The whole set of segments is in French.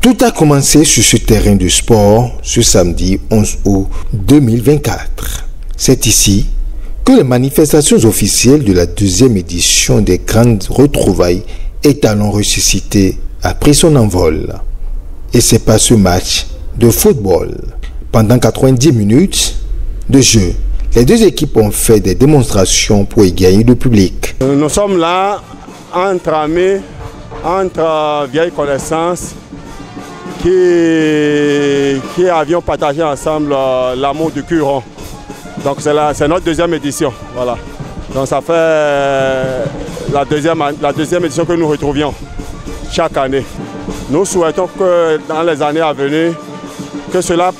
Tout a commencé sur ce terrain de sport ce samedi 11 août 2024. C'est ici que les manifestations officielles de la deuxième édition des grandes retrouvailles Étalons ressuscités a pris son envol. Et c'est pas ce match de football. Pendant 90 minutes de jeu, les deux équipes ont fait des démonstrations pour y gagner le public. Nous sommes là entre amis, entre vieilles connaissances qui avions partagé ensemble l'amour du Curon. Donc c'est notre deuxième édition. Voilà. Donc ça fait la deuxième édition que nous retrouvions chaque année. Nous souhaitons que dans les années à venir, que cela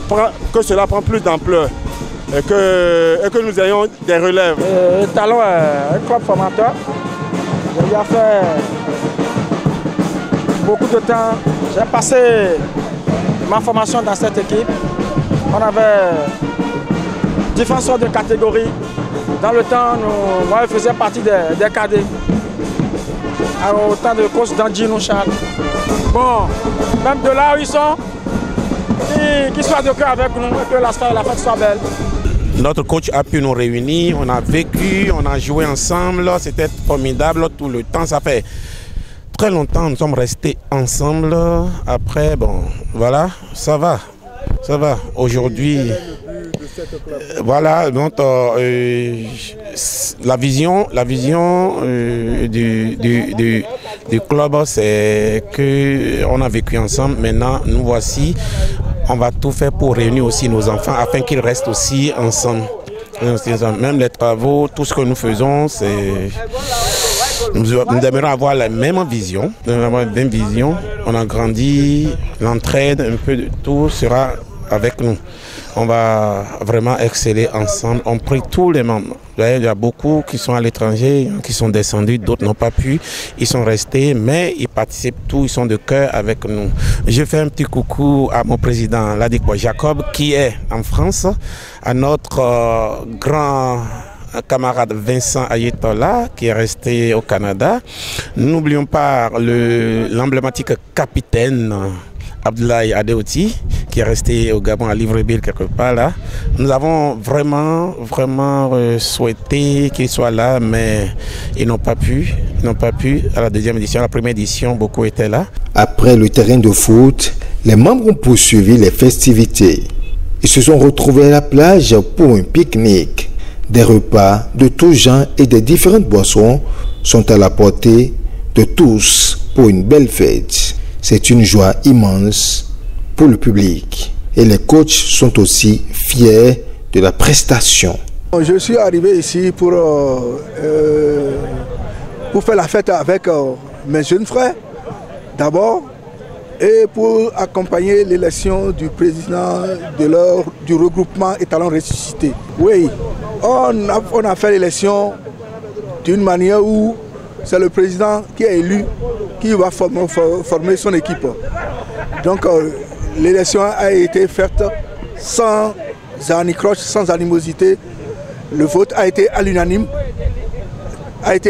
prend plus d'ampleur et que nous ayons des relèves. Étalons est un club formateur. J'ai déjà fait beaucoup de temps. J'ai passé ma formation dans cette équipe. On avait différentes sortes de catégories. Dans le temps, moi je faisais partie des cadets. Au temps de coach d'Andy Nouchal. Bon, même de là où ils sont, qu'ils soient de cœur avec nous et que la fête soit belle. Notre coach a pu nous réunir, on a vécu, on a joué ensemble, c'était formidable tout le temps. Ça fait très longtemps nous sommes restés ensemble. Après, bon, voilà, ça va. Aujourd'hui, voilà, donc la vision du club, c'est qu'on a vécu ensemble. Maintenant, nous voici. On va tout faire pour réunir aussi nos enfants afin qu'ils restent aussi ensemble. Même les travaux, tout ce que nous faisons, nous aimerions avoir la même vision. On a grandi, l'entraide, un peu de tout sera avec nous. On va vraiment exceller ensemble. On prie tous les membres. Il y a beaucoup qui sont à l'étranger, qui sont descendus, d'autres n'ont pas pu. Ils sont restés, mais ils participent tous, ils sont de cœur avec nous. Je fais un petit coucou à mon président Ladikwa Jacob, qui est en France, à notre grand camarade Vincent Ayetola, qui est resté au Canada. N'oublions pas l'emblématique capitaine Abdoulaye Adeoti, qui est resté au Gabon à Libreville quelque part là. Nous avons vraiment souhaité qu'ils soient là, mais ils n'ont pas pu à la deuxième édition. La première édition, beaucoup étaient là. Après le terrain de foot, les membres ont poursuivi les festivités. Ils se sont retrouvés à la plage pour un pique-nique. Des repas de tous genres et des différentes boissons sont à la portée de tous pour une belle fête. C'est une joie immense pour le public et les coachs sont aussi fiers de la prestation. Je suis arrivé ici pour faire la fête avec mes jeunes frères d'abord et pour accompagner l'élection du président du regroupement Étalons ressuscités. Oui, on a fait l'élection d'une manière où c'est le président qui est élu qui va former son équipe. Donc l'élection a été faite sans anicroche, sans animosité. Le vote a été à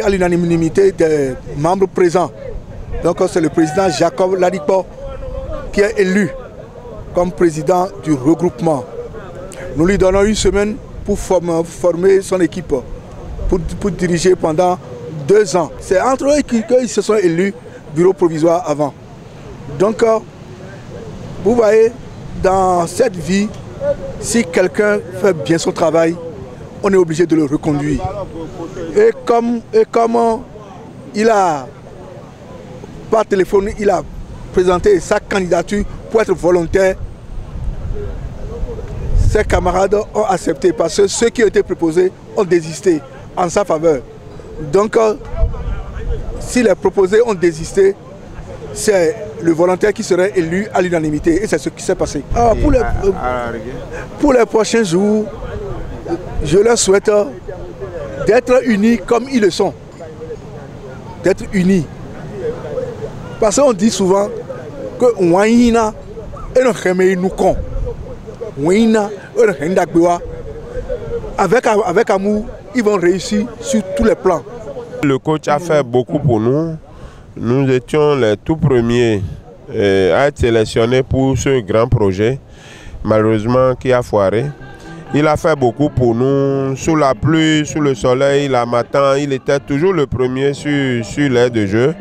l'unanimité des membres présents. Donc c'est le président Jacob Ladikwa qui est élu comme président du regroupement. Nous lui donnons une semaine pour former son équipe, pour diriger pendant 2 ans. C'est entre eux qu'ils se sont élus bureau provisoire avant. Donc, vous voyez, dans cette vie, si quelqu'un fait bien son travail, on est obligé de le reconduire. Et comme il a, par téléphone, il a présenté sa candidature pour être volontaire, ses camarades ont accepté parce que ceux qui ont été proposés ont désisté en sa faveur. Donc, si les proposés ont désisté, c'est le volontaire qui serait élu à l'unanimité et c'est ce qui s'est passé. Pour les prochains jours, je leur souhaite d'être unis comme ils le sont. D'être unis. Parce qu'on dit souvent que Ouaïna et le nous con. Avec amour, ils vont réussir sur tous les plans. Le coach a fait beaucoup pour nous. Nous étions les tout premiers à être sélectionné pour ce grand projet, malheureusement qui a foiré. Il a fait beaucoup pour nous, sous la pluie, sous le soleil, la matin, il était toujours le premier sur l'aire de jeu.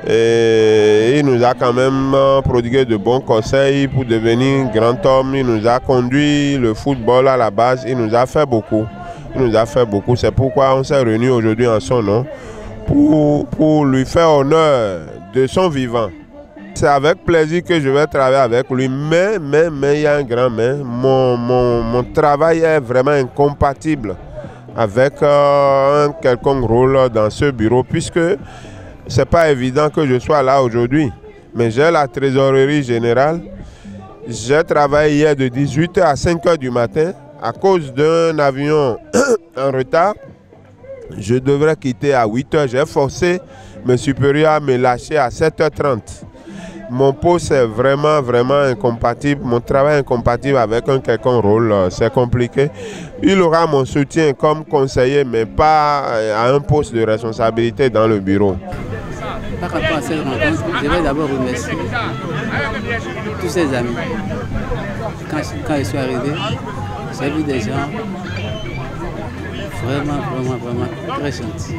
Et il nous a quand même prodigué de bons conseils pour devenir grand homme. Il nous a conduit le football à la base, il nous a fait beaucoup. Il nous a fait beaucoup, c'est pourquoi on s'est réunis aujourd'hui en son nom pour lui faire honneur de son vivant. C'est avec plaisir que je vais travailler avec lui, mais il y a un grand mais. Mon travail est vraiment incompatible avec un quelconque rôle dans ce bureau, puisque ce n'est pas évident que je sois là aujourd'hui. Mais j'ai la trésorerie générale. J'ai travaillé hier de 18h à 5h du matin à cause d'un avion en retard. Je devrais quitter à 8h. J'ai forcé mes supérieurs à me lâcher à 7h30. Mon poste est vraiment incompatible, mon travail est incompatible avec un quelconque rôle, c'est compliqué. Il aura mon soutien comme conseiller, mais pas à un poste de responsabilité dans le bureau. Par rapport à cette rencontre, je vais d'abord remercier tous ces amis. Quand je suis arrivé, j'ai vu des gens vraiment très gentils.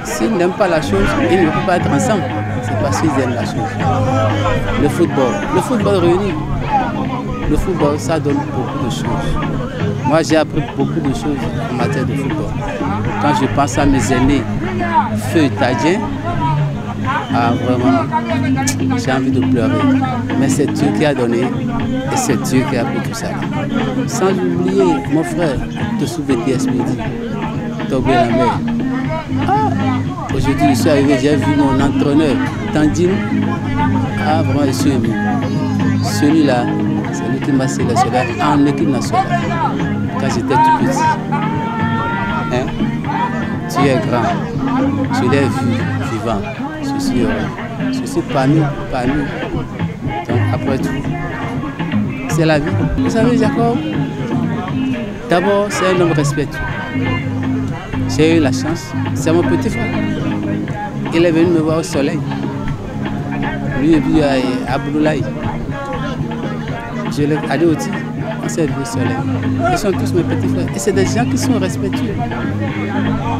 S'ils n'aiment pas la chose, ils ne peuvent pas être ensemble. C'est parce qu'ils aiment la chose. Le football réunit. Le football, ça donne beaucoup de choses. Moi, j'ai appris beaucoup de choses en matière de football. Quand je pense à mes aînés, Feu Tadien, vraiment, j'ai envie de pleurer. Mais c'est Dieu qui a donné et c'est Dieu qui a pris tout ça. Sans oublier mon frère, Tosoubé Midi, Tobé la mer. Aujourd'hui, je suis arrivé, j'ai vu mon entraîneur, Tandine. Vraiment, je suis ému. Celui-là, c'est lui qui m'a sélectionné en équipe nationale quand j'étais tout petit. Hein? Tu es grand, tu l'as vu vivant. Je suis parmi. Donc, après tout, c'est la vie. Vous savez, Jacob, d'abord, c'est un homme respectueux. J'ai eu la chance, c'est mon petit frère. Il est venu me voir au soleil. Lui et puis Abdoulaye. Je l'ai allé aussi, on s'est vu au soleil. Ils sont tous mes petits frères. Et c'est des gens qui sont respectueux.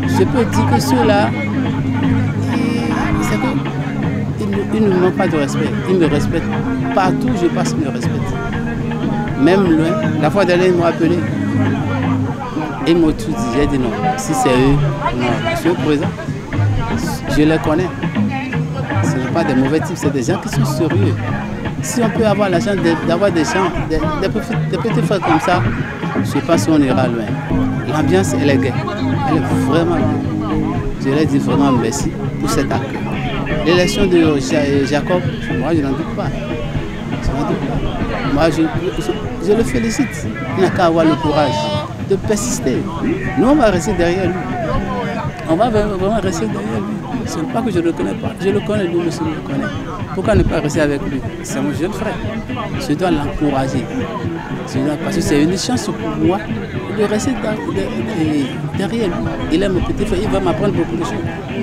Je peux dire que ceux-là, ils ne manquent pas de respect. Ils me respectent. Partout où je passe, ils me respectent. Même loin, la fois dernière, ils m'ont appelé. Ils m'ont tout dit. J'ai dit non. Si c'est eux, non. Je suis présent. Je les connais. Ce ne sont pas des mauvais types, c'est des gens qui sont sérieux. Si on peut avoir la chance d'avoir des gens, des petits frères comme ça, je pense qu'on ira loin. L'ambiance, elle est gaie. Elle est vraiment gaie. Je leur dis vraiment merci pour cet accueil. L'élection de Jacob, moi je n'en doute pas. Moi je le félicite. Il n'a qu'à avoir le courage de persister. Nous on va rester derrière lui. On va vraiment rester derrière lui. Ce n'est pas que je ne le connais pas. Je le connais, lui aussi je le connais. Pourquoi ne pas rester avec lui? C'est mon jeune frère. Je dois l'encourager. Parce que c'est une chance pour moi de rester derrière lui. Il est mon petit frère, il va m'apprendre beaucoup de choses.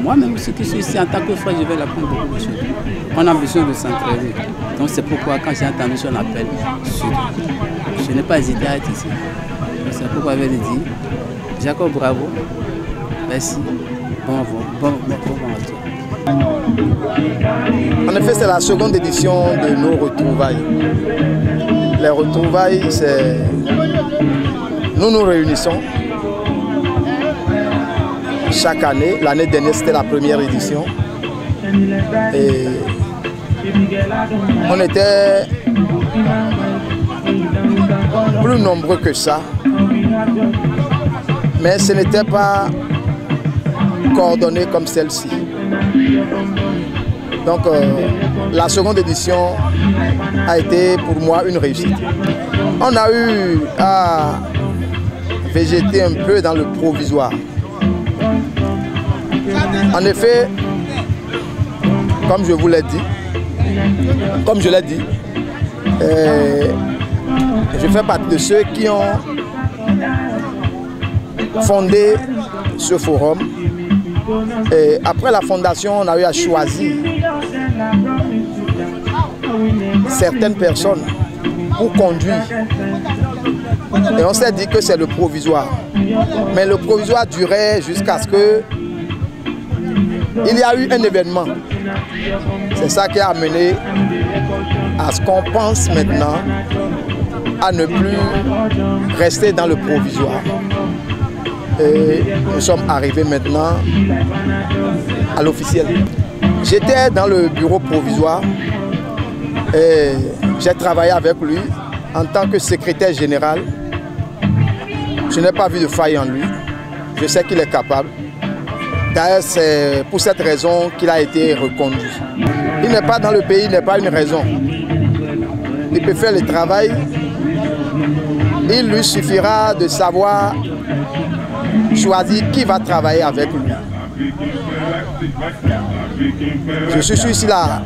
Moi-même aussi qui suis ici en tant que frère, je vais l'apprendre beaucoup de choses. On a besoin de s'entraîner. Donc c'est pourquoi quand j'ai entendu son appel, je n'ai pas hésité à être ici. C'est pourquoi je vais lui dire, Jacob, bravo, merci, bon retour. En effet, c'est la seconde édition de nos retrouvailles. Les retrouvailles, c'est... Nous nous réunissons chaque année. L'année dernière, c'était la première édition. Et on était plus nombreux que ça. Mais ce n'était pas coordonné comme celle-ci. Donc la seconde édition a été pour moi une réussite. On a eu à végéter un peu dans le provisoire. En effet, comme je vous l'ai dit, je fais partie de ceux qui ont fondé ce forum. Et après la fondation, on a eu à choisir certaines personnes pour conduire. Et on s'est dit que c'est le provisoire. Mais le provisoire durait jusqu'à ce que il y a eu un événement. C'est ça qui a amené à ce qu'on pense maintenant à ne plus rester dans le provisoire. Et nous sommes arrivés maintenant à l'officiel. J'étais dans le bureau provisoire et j'ai travaillé avec lui en tant que secrétaire général. Je n'ai pas vu de faille en lui. Je sais qu'il est capable. D'ailleurs, c'est pour cette raison qu'il a été reconduit. Il n'est pas dans le pays, il n'est pas une raison. Il peut faire le travail. Il lui suffira de savoir choisir qui va travailler avec lui. Je suis ici là,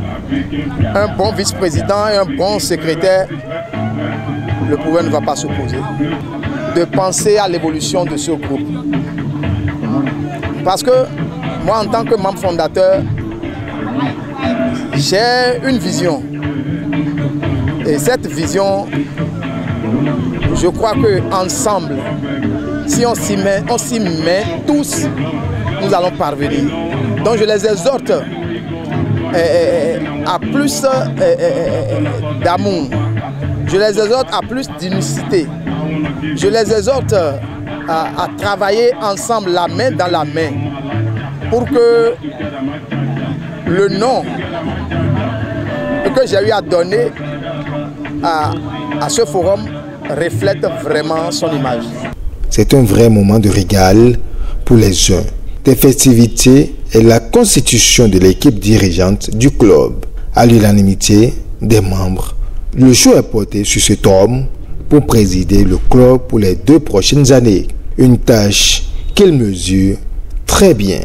un bon vice-président et un bon secrétaire. Le pouvoir ne va pas s'opposer. De penser à l'évolution de ce groupe. Parce que moi, en tant que membre fondateur, j'ai une vision. Et cette vision, je crois qu'ensemble, si on s'y met tous, nous allons parvenir. Donc je les exhorte à plus d'amour. Je les exhorte à plus d'unicité. Je les exhorte à travailler ensemble, la main dans la main, pour que le nom que j'ai eu à donner à ce forum reflète vraiment son image. C'est un vrai moment de régal pour les uns. Des festivités et la constitution de l'équipe dirigeante du club. À l'unanimité des membres, le choix est porté sur cet homme pour présider le club pour les 2 prochaines années. Une tâche qu'il mesure très bien.